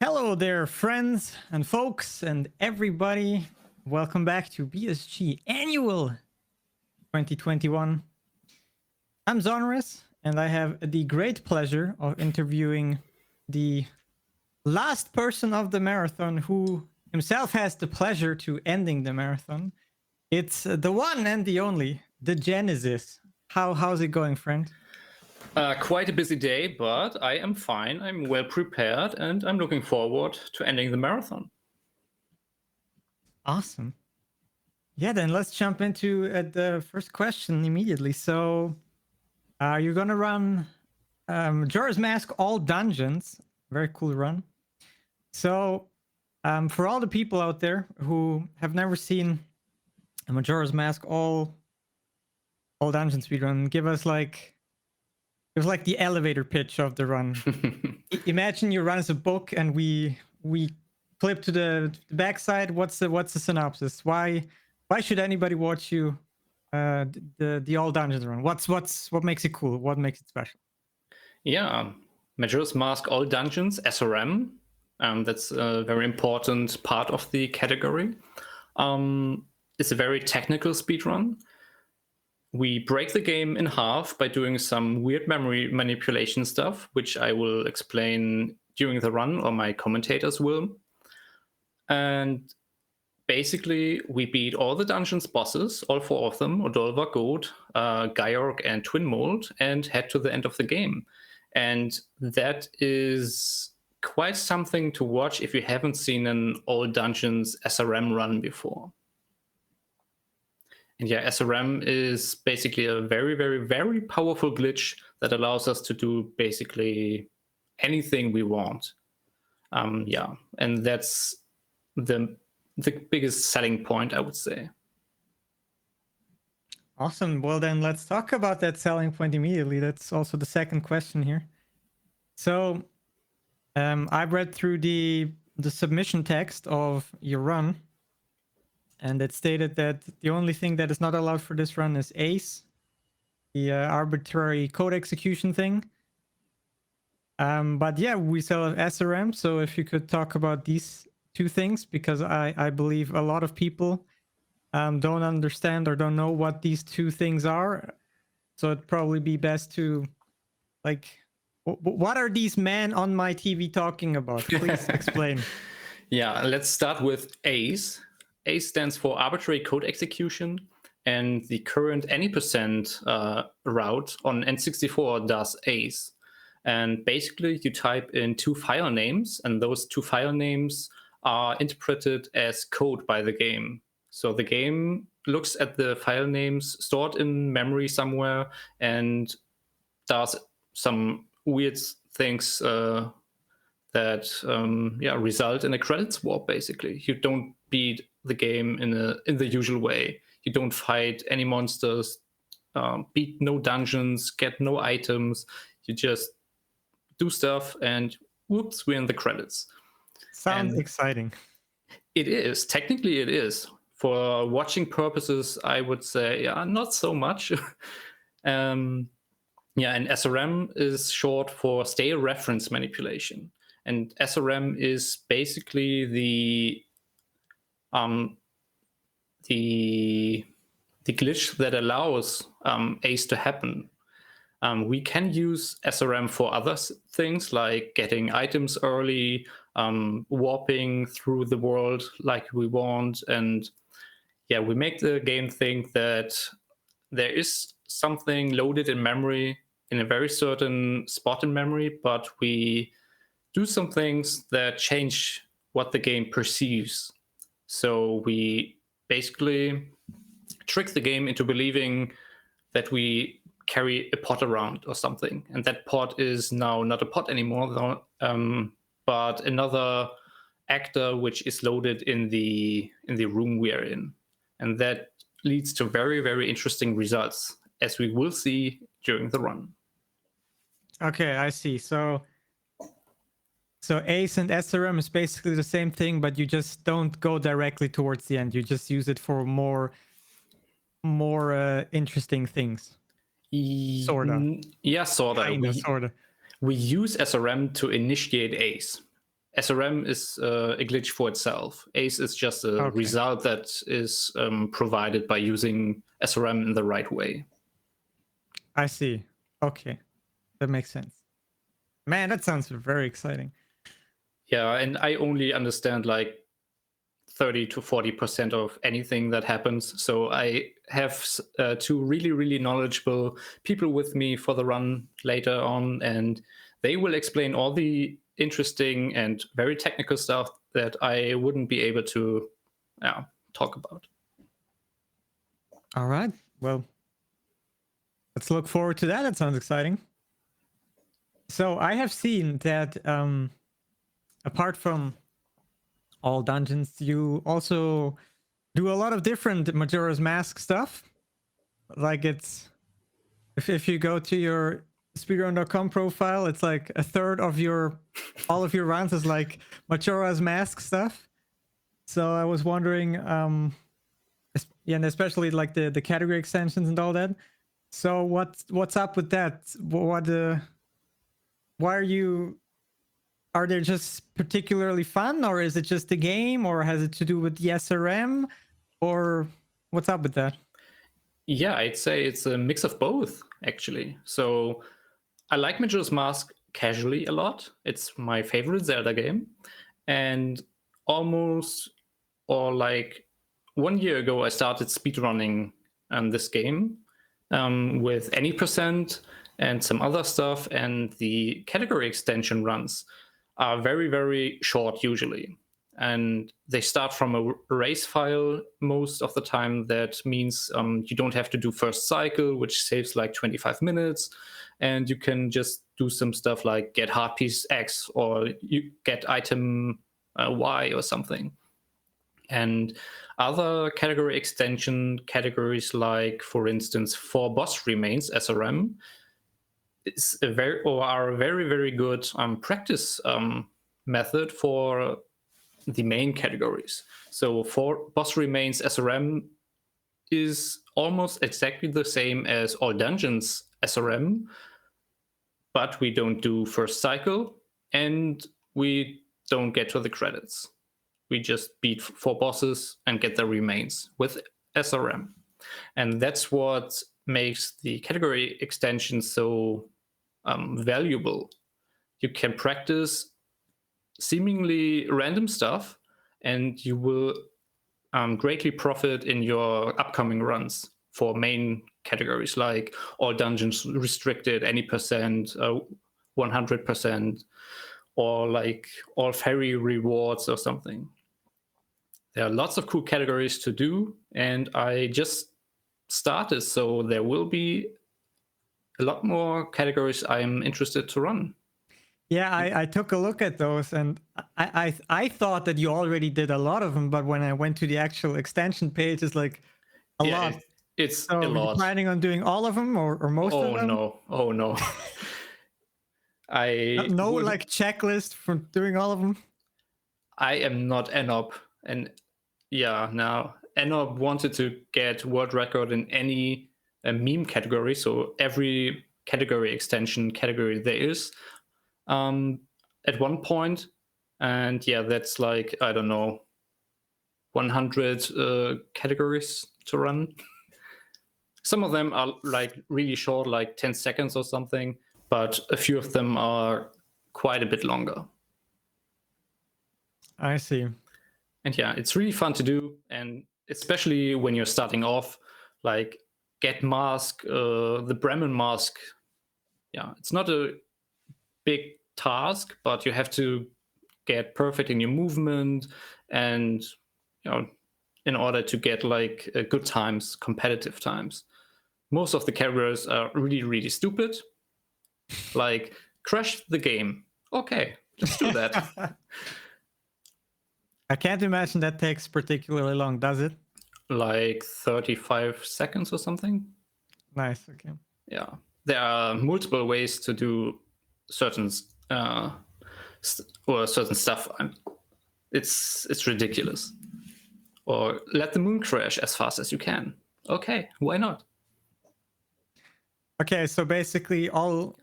Hello there, friends and folks and everybody. Welcome back to BSG Annual 2021. I'm Xoneris, and I have the great pleasure of interviewing the last person of the marathon who himself has the pleasure to ending the marathon. It's the one and the only, the G3neziz. How's it going, friend? Quite a busy day, but I am fine. I'm well prepared, and I'm looking forward to ending the marathon. Awesome. Yeah, then let's jump into the first question immediately. So, you're gonna run Majora's Mask all dungeons. Very cool run. So, for all the people out there who have never seen a Majora's Mask all dungeon speedrun, give us like the elevator pitch of the run. Imagine you run as a book, and we flip to the backside. What's the synopsis? Why should anybody watch you the all dungeons run? What makes it cool? What makes it special? Yeah, Majora's Mask all dungeons SRM. That's a very important part of the category. It's a very technical speedrun. We break the game in half by doing some weird memory manipulation stuff, which I will explain during the run, or my commentators will. And basically, we beat all the dungeon's bosses, all four of them, Odolva, Goat, Georg, and Twin Mold, and head to the end of the game. And that is quite something to watch if you haven't seen an all dungeons SRM run before. And yeah, SRM is basically a very, very, very powerful glitch that allows us to do basically anything we want. And that's the biggest selling point, I would say. Awesome. Well, then let's talk about that selling point immediately. That's also the second question here. So, I've read through the submission text of your run, and it stated that the only thing that is not allowed for this run is ACE, the arbitrary code execution thing. But yeah, we sell SRM. So if you could talk about these two things, because I believe a lot of people don't understand or don't know what these two things are. So it'd probably be best to, like, what are these men on my TV talking about? Please explain. Yeah, let's start with ACE. ACE stands for arbitrary code execution, and the current any% route on N64 does ACE. And basically, you type in two file names, and those two file names are interpreted as code by the game. So the game looks at the file names stored in memory somewhere and does some weird things that result in a credit swap. Basically, you don't beat the game in the usual way. You don't fight any monsters, beat no dungeons, get no items. You just do stuff, and whoops, we're in the credits. Sounds exciting. It is. Technically, it is. For watching purposes, I would say, not so much. And SRM is short for stale reference manipulation. And SRM is basically the glitch that allows ACE to happen. We can use SRM for other things, like getting items early, warping through the world like we want, and we make the game think that there is something loaded in memory in a very certain spot in memory, but we do some things that change what the game perceives. So we basically trick the game into believing that we carry a pot around or something, and that pot is now not a pot anymore, but another actor which is loaded in the room we are in, and that leads to very, very interesting results, as we will see during the run. Okay, I see. So ACE and SRM is basically the same thing, but you just don't go directly towards the end. You just use it for more interesting things. Sorta. Yeah, sorta. Sorta. We use SRM to initiate ACE. SRM is a glitch for itself. ACE is just a Okay. result that is provided by using SRM in the right way. I see. Okay, that makes sense. Man, that sounds very exciting. Yeah, and I only understand like 30 to 40% of anything that happens. So I have two really, really knowledgeable people with me for the run later on, and they will explain all the interesting and very technical stuff that I wouldn't be able to talk about. All right. Well, let's look forward to that. That sounds exciting. So I have seen that apart from all dungeons, you also do a lot of different Majora's Mask stuff. Like it's if you go to your speedrun.com profile, it's like a third of all of your runs is like Majora's Mask stuff. So I was wondering, yeah, and especially like the category extensions and all that. So what's up with that? Why are they just particularly fun, or is it just the game, or has it to do with the SRM, or what's up with that? Yeah, I'd say it's a mix of both, actually. So I like Majora's Mask casually a lot. It's my favorite Zelda game. And like 1 year ago, I started speedrunning this game with any percent and some other stuff. And the category extension runs are very, very short usually. And they start from a race file most of the time. That means you don't have to do first cycle, which saves like 25 minutes. And you can just do some stuff like get heart piece X or you get item Y or something. And other category extension categories, like for instance, for boss remains SRM, are a very, very good practice method for the main categories. So for boss remains SRM is almost exactly the same as all dungeons SRM, but we don't do first cycle and we don't get to the credits. We just beat 4 bosses and get the remains with SRM. And that's what makes the category extension so valuable. You can practice seemingly random stuff and you will greatly profit in your upcoming runs for main categories like all dungeons restricted, any percent, 100%, or like all fairy rewards or something. There are lots of cool categories to do, and I just started, so there will be a lot more categories I'm interested to run. Yeah, I took a look at those, and I thought that you already did a lot of them, but when I went to the actual extension page, it's like a lot. It's So a lot. Are you planning on doing all of them or most of them? Oh no. No like checklist for doing all of them? I am not Enob, and yeah, now Enob wanted to get world record in any meme category, so every category extension category there is at one point, and yeah, that's like, I don't know, 100 categories to run. Some of them are like really short, like 10 seconds or something, but a few of them are quite a bit longer. I see. And yeah, it's really fun to do, and especially when you're starting off, like get mask, the Bremen mask. Yeah, it's not a big task, but you have to get perfect in your movement, and in order to get like good times, competitive times. Most of the categories are really, really stupid. Like crash the game. Okay, just do that. I can't imagine that takes particularly long, does it? Like 35 seconds or something. Nice. Okay. Yeah, there are multiple ways to do certain certain stuff. It's ridiculous. Or let the moon crash as fast as you can. Okay, why not? Okay, so basically all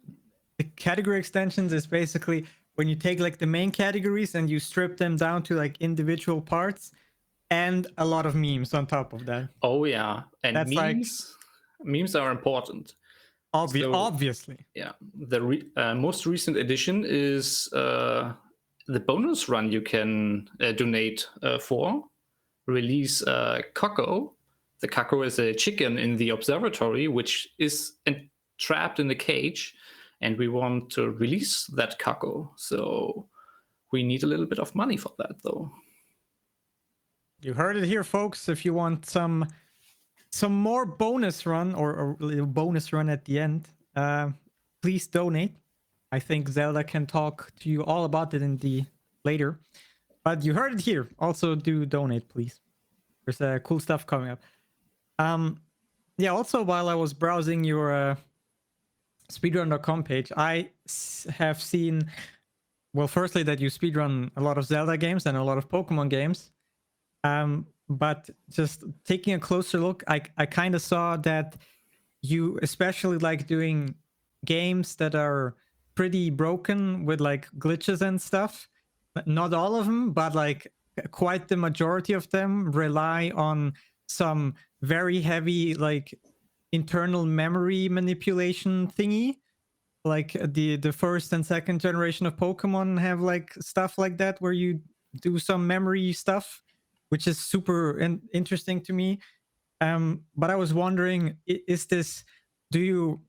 the category extensions is basically when you take like the main categories and you strip them down to like individual parts, and a lot of memes on top of that. Oh yeah, and That's like memes are important. So, obviously. yeah, the most recent addition is the bonus run you can donate for. Release Coco. The Coco is a chicken in the observatory, which is trapped in a cage, and we want to release that Coco. So we need a little bit of money for that, though. You heard it here, folks. If you want some more bonus run or a little bonus run at the end, please donate. I think Zelda can talk to you all about it in the later. But you heard it here. Also, do donate, please. There's cool stuff coming up. Yeah. Also, while I was browsing your speedrun.com page, I have seen, well, firstly that you speedrun a lot of Zelda games and a lot of Pokemon games. But just taking a closer look, I kind of saw that you especially like doing games that are pretty broken with like glitches and stuff. Not all of them, but like quite the majority of them rely on some very heavy like internal memory manipulation thingy. Like the first and second generation of Pokemon have like stuff like that where you do some memory stuff, which is super interesting to me. But I was wondering, do you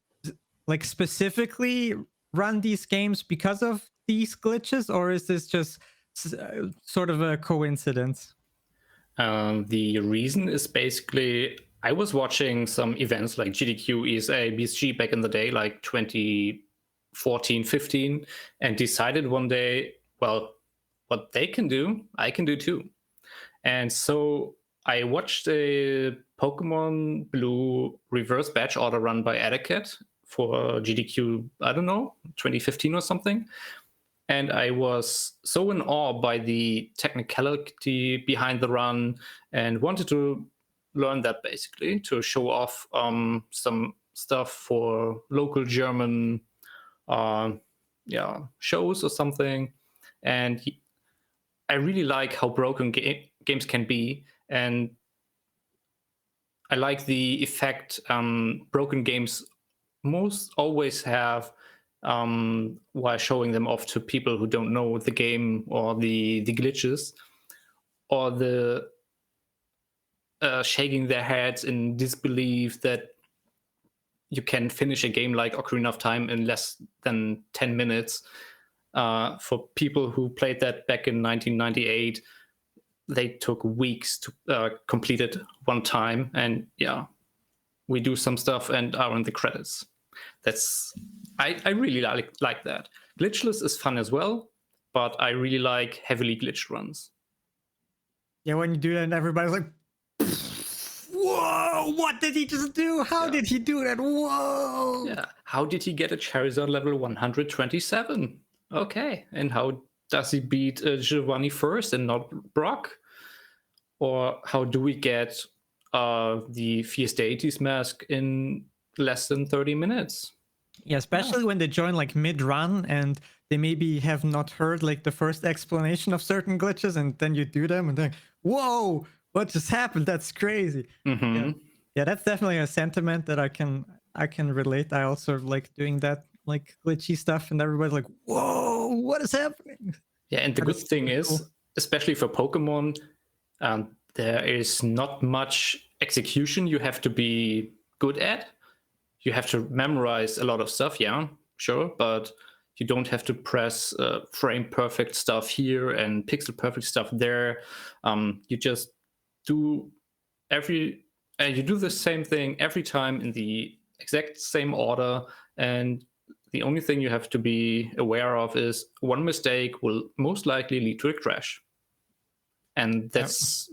like specifically run these games because of these glitches, or is this just sort of a coincidence? The reason is basically I was watching some events like GDQ, ESA, BSG back in the day, like 2014, 15, and decided one day, well, what they can do, I can do too. And so I watched a Pokemon Blue reverse batch order run by Etiquette for GDQ, I don't know, 2015 or something. And I was so in awe by the technicality behind the run and wanted to learn that basically to show off some stuff for local German shows or something. And I really like how broken games can be, and I like the effect broken games most always have while showing them off to people who don't know the game or the glitches, or the shaking their heads in disbelief that you can finish a game like Ocarina of Time in less than 10 minutes. For people who played that back in 1998, they took weeks to complete it one time. And yeah, we do some stuff and are in the credits. I really like that. Glitchless is fun as well, but I really like heavily glitched runs. Yeah, when you do that and everybody's like, whoa, what did he just do? How did he do that? Whoa. Yeah, how did he get a Charizard level 127? Okay, and how does he beat Giovanni first and not Brock? Or how do we get the Fierce Deities mask in less than 30 minutes? Yeah, especially when they join like mid-run and they maybe have not heard like the first explanation of certain glitches, and then you do them and then, whoa, what just happened? That's crazy. Mm-hmm. Yeah, that's definitely a sentiment that I can relate. I also like doing that like glitchy stuff, and everybody's like, whoa, what is happening? Yeah, and the good thing is, especially for Pokemon, there is not much execution you have to be good at. You have to memorize a lot of stuff, yeah, sure, but you don't have to press frame perfect stuff here and pixel perfect stuff there. You just do you do the same thing every time in the exact same order, and the only thing you have to be aware of is one mistake will most likely lead to a crash. And that's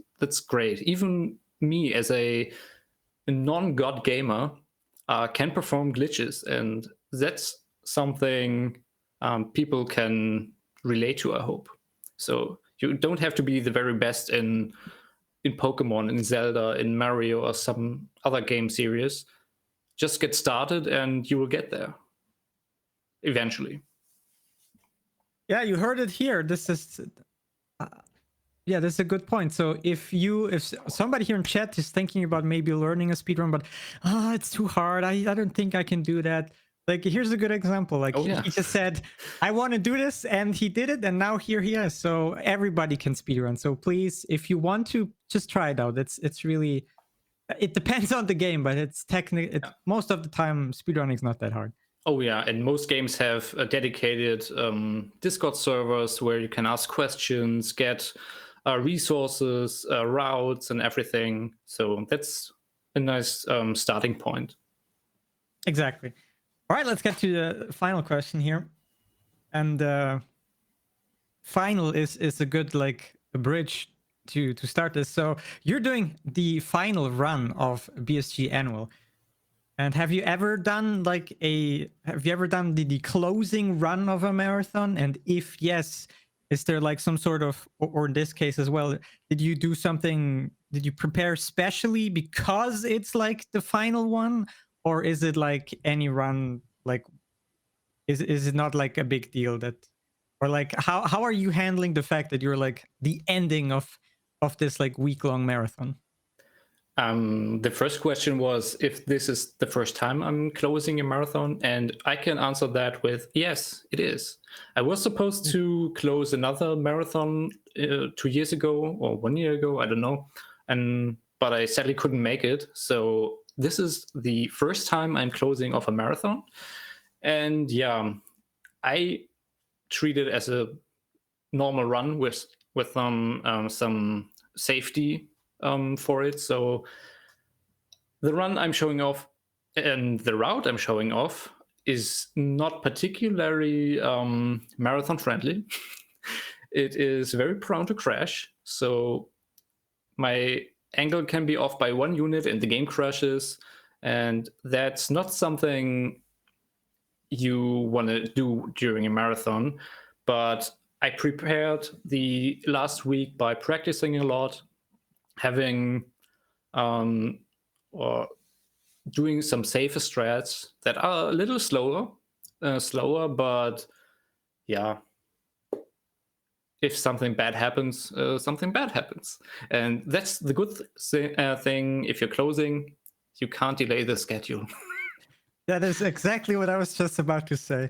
great. Even me as a non-god gamer can perform glitches, and that's something people can relate to, I hope. So you don't have to be the very best in Pokemon, in Zelda, in Mario, or some other game series. Just get started and you will get there eventually. Yeah, you heard it here. This is yeah, that's a good point. So if somebody here in chat is thinking about maybe learning a speedrun, but it's too hard. I don't think I can do that. Like, here's a good example. Like, Oh, yeah. he just said, I want to do this, and he did it, and now here he is. So everybody can speedrun. So please, if you want to, just try it out. It's really, it depends on the game, but it's technically, most of the time, speedrunning is not that hard. Oh yeah, and most games have dedicated Discord servers where you can ask questions, get resources, routes, and everything. So that's a nice starting point. Exactly. All right, let's get to the final question here. And final is a good like a bridge to start this. So you're doing the final run of BSG Annual. And have you ever done the closing run of a marathon? And if yes, is there like some sort of, or in this case as well, did you do something, did you prepare specially because it's like the final one? Or is it like any run, like, is it not like a big deal that, or like, how are you handling the fact that you're like the ending of this like week-long marathon? The first question was if this is the first time I'm closing a marathon, and I can answer that with yes, it is. I was supposed to close another marathon 2 years ago or 1 year ago, I don't know, but I sadly couldn't make it. So this is the first time I'm closing off a marathon, and yeah, I treat it as a normal run with some safety for it. So the run I'm showing off and the route I'm showing off is not particularly marathon friendly. It is very prone to crash. So my angle can be off by 1 unit and the game crashes. And that's not something you want to do during a marathon. But I prepared the last week by practicing a lot, having or doing some safer strats that are a little slower, but yeah, if something bad happens, something bad happens. And that's the good thing. If you're closing, you can't delay the schedule. That is exactly what I was just about to say.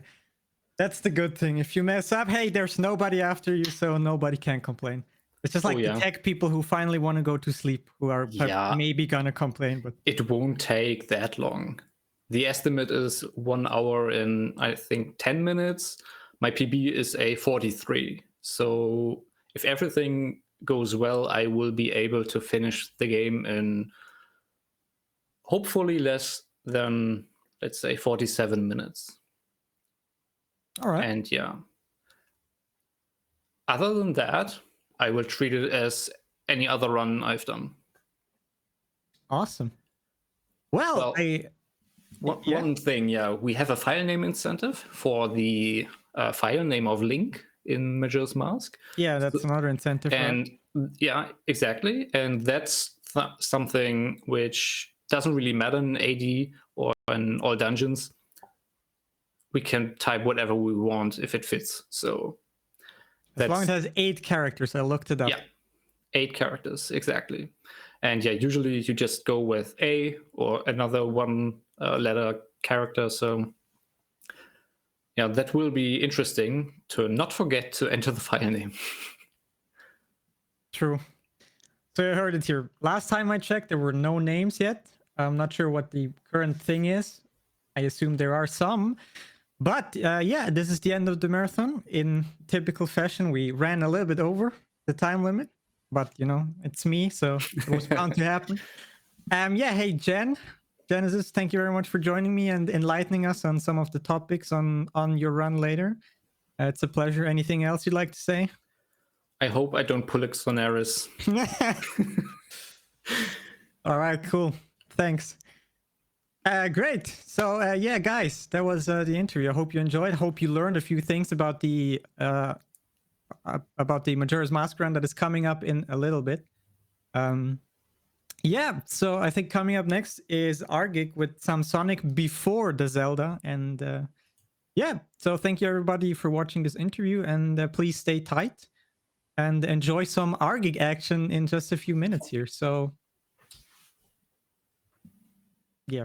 That's the good thing. If you mess up, hey, there's nobody after you, so nobody can complain. It's just like the tech people who finally want to go to sleep, who are maybe gonna complain, but it won't take that long. The estimate is 1 hour and I think 10 minutes. My PB is a 43. So if everything goes well, I will be able to finish the game in hopefully less than, let's say, 47 minutes. All right. And yeah, other than that, I will treat it as any other run I've done. Awesome. Well, one thing, we have a file name incentive for the file name of Link in Majora's Mask. Yeah, that's another incentive. And yeah, exactly. And that's something which doesn't really matter in AD or in all dungeons. We can type whatever we want if it fits. So as long as it has 8 characters, I looked it up. Yeah, 8 characters, exactly. And yeah, usually you just go with A or another 1 letter character. So yeah, that will be interesting to not forget to enter the file name. True. So I heard it here. Last time I checked, there were no names yet. I'm not sure what the current thing is. I assume there are some. But yeah, this is the end of the marathon. In typical fashion, we ran a little bit over the time limit. But, you know, it's me, so it was bound to happen. Yeah, hey, G3neziz, thank you very much for joining me and enlightening us on some of the topics on your run later. It's a pleasure. Anything else you'd like to say? I hope I don't pull a Xoneris. All right, cool. Thanks. Great. So yeah, guys, that was the interview. I hope you enjoyed. Hope you learned a few things about the Majora's Mask run that is coming up in a little bit. Yeah, so I think coming up next is our gig with some Sonic before the Zelda, and yeah, so thank you everybody for watching this interview, and please stay tight and enjoy some Argig action in just a few minutes here. So yeah.